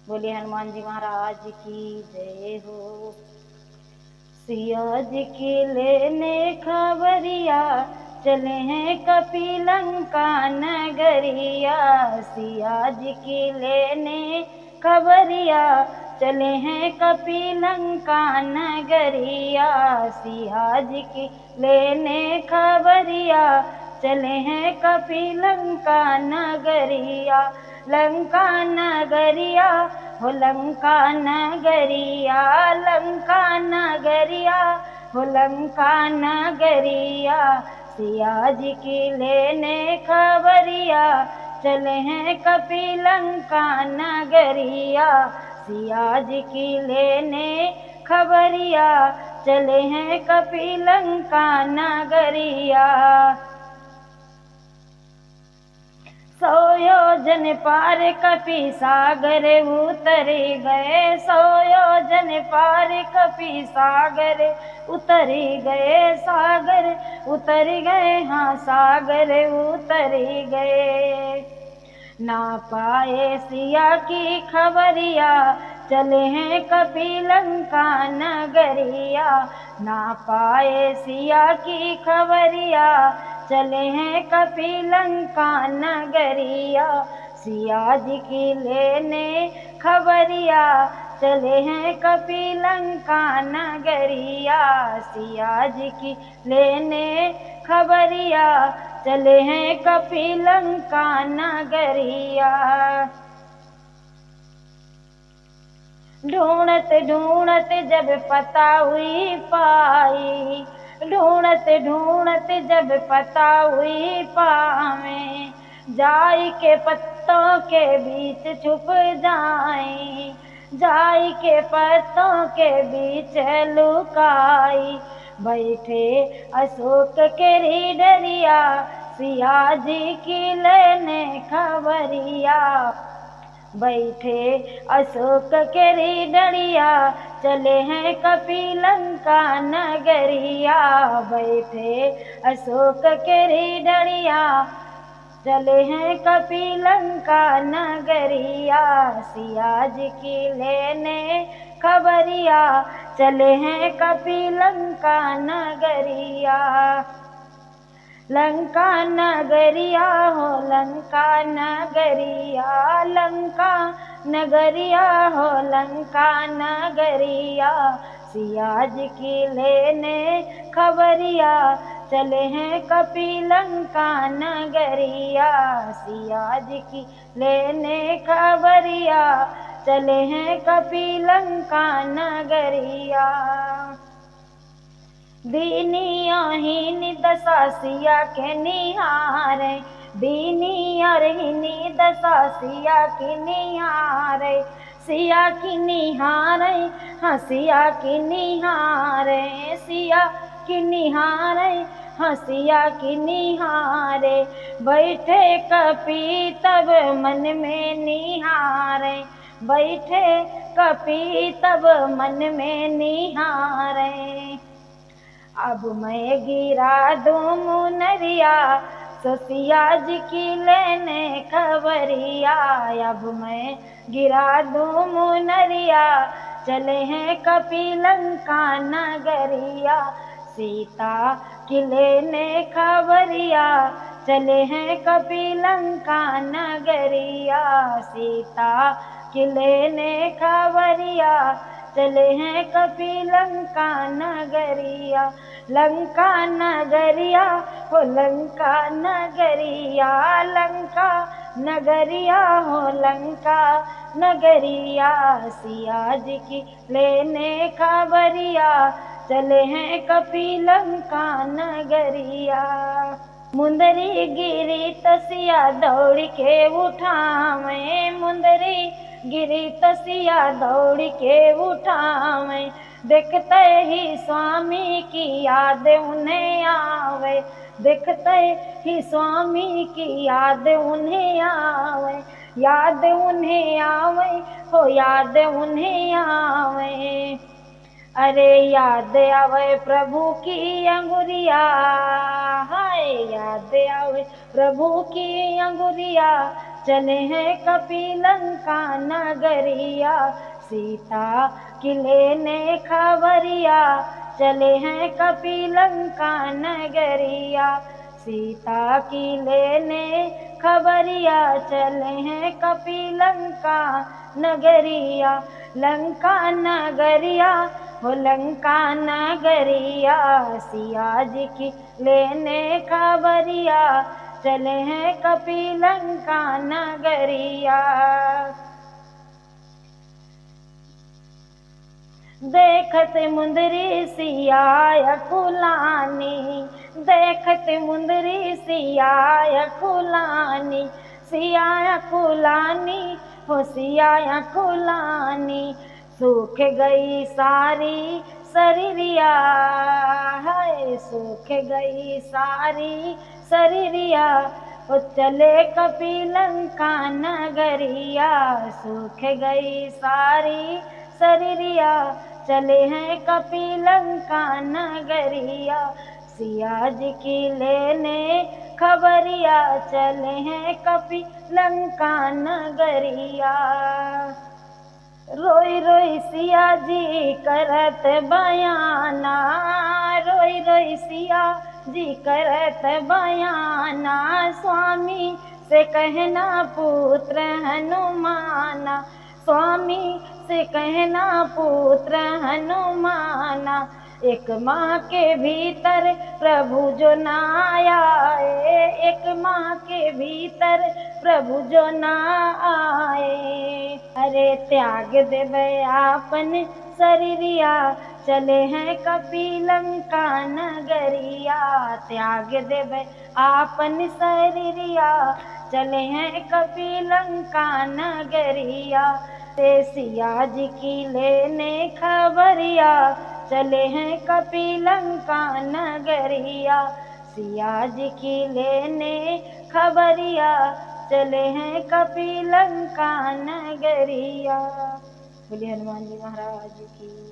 बोले हनुमान जी महाराज की जय हो। सिया जी की लेने खबरिया, चले हैं कपिलंका नगरिया। सिया जी की लेने खबरिया, चले हैं कपिलंका नगरिया। सिया जी की लेने खबरिया, चले हैं कपिलंका नगरिया। लंका नगरिया हो लंका नगरिया, लंका नगरिया हो लंका नगरिया। सिया जी की लेने खबरिया, चले हैं कपिलंका नगरिया। सिया जी की लेने खबरिया, चले हैं कपिलंका नगरिया। 100 योजन पार कपि सागर उतर गए, 100 योजन पार कपि सागर उतर गए। सागर उतर गए, हाँ सागर उतर गए। ना पाए सिया की खबरिया, चले हैं कपिलंका नगरिया। ना पाए सिया की खबरिया, चले हैं कपिलंका नगरिया। सिया जी की लेने खबरिया, चले हैं कपिलंका नगरिया। सिया जी की लेने खबरिया, चले हैं कपिलंका नगरिया। ढूंढत ढूंढत जब पता हुई पाई, ढूंढत ढूंढत जब पता हुई पावे। जाई के पत्तों के बीच छुप जाए, जाई के पत्तों के बीच लुकाई। बैठे अशोक के डरिया, सिया जी की लेने खबरिया। बैठे अशोक के डरिया, चले हैं कपिलंका नगरिया। बैठे अशोक के डरिया, चले हैं कपिलंका नगरिया। सिया जी की लेने खबरिया, चले हैं कपिलंका नगरिया। लंका नगरिया हो लंका नगरिया, लंका नगरिया हो लंका नगरिया। सिया जी की लेने खबरिया, चले हैं कपिलंका नगरिया। सिया जी की लेने खबरिया, चले हैं कपिलंका नगरिया। दीनी हीनी दशा सिया के निहारे, दीनी और हीनी दशा सिया की निहारे। सिया की निहारे, हाँ सिया की निहारे, सिया की निहारे, हाँ सिया की निहारे। बैठे कपि तब मन में निहारे, बैठे कपि तब मन में निहारे। अब मैं गिरा दूं मुनरिया, तो सिया जी की लेने खबरिया। अब मैं गिरा दूं मुनरिया, चले हैं कपिलंका नगरिया। सीता की लेने खबरिया, चले हैं कपिलंका नगरिया। सीता की लेने खबरिया, चले हैं कपिलंका नगरिया। लंका नगरिया हो लंका नगरिया, लंका नगरिया हो लंका नगरिया। सिया जी की लेने खबरिया, चले हैं कपिलंका नगरिया। मुंदरी गिरी तसिया दौड़ के उठावे, मुंदरी गिरी तसिया दौड़ के उठावे। देखते ही स्वामी की याद उन्हें आवे, देखते ही स्वामी की याद उन्हें आवे। याद उन्हें आवे हो याद उन्हें आवे। अरे याद आवे प्रभु की अंगुरिया, हाय याद आवे प्रभु की अंगुरिया। चले हैं कपिलंका नगरिया, सीता की लेने खबरिया, चले हैं कपिलंका नगरिया, सीता की लेने खबरिया, चले हैं कपिलंका नगरिया। लंका नगरिया हो लंका नगरिया, सिया जी की लेने खबरिया, चले हैं कपिलंका नगरिया। देखत मुंदरी सिया अकुलानी, देखत मुंदरी सिया अकुलानी, सिया अकुलानी हो सिया अकुलानी, सूख गई सारी शरीरिया, है सूख गई सारी शरीरिया, ओ चले कपिलंका नगरिया, सूख गई सारी शरीरिया, चले हैं कपिलंका नगरिया, सिया जी की लेने खबरिया, चले हैं कपिलंका नगरिया। रोई रोई सिया जी करत बयाना, रोई रोई सिया जी करत बयाना, स्वामी से कहना पुत्र हनुमाना, स्वामी से कहना पुत्र हनुमाना, एक माह के भीतर प्रभु जो ना आए, एक माह के भीतर प्रभु जो ना आए, अरे त्याग देवे आपन शरीरिया, चले हैं कपिलंका नगरिया, त्याग देवे आपन शरीरिया, चले हैं कपिलंका नगरिया, ते सिया जी की लेने खबरिया, चले हैं कपिलंका नगरिया, सिया जी की लेने खबरिया, चले हैं कपिलंका नगरिया। बोलिए हनुमान जी महाराज की।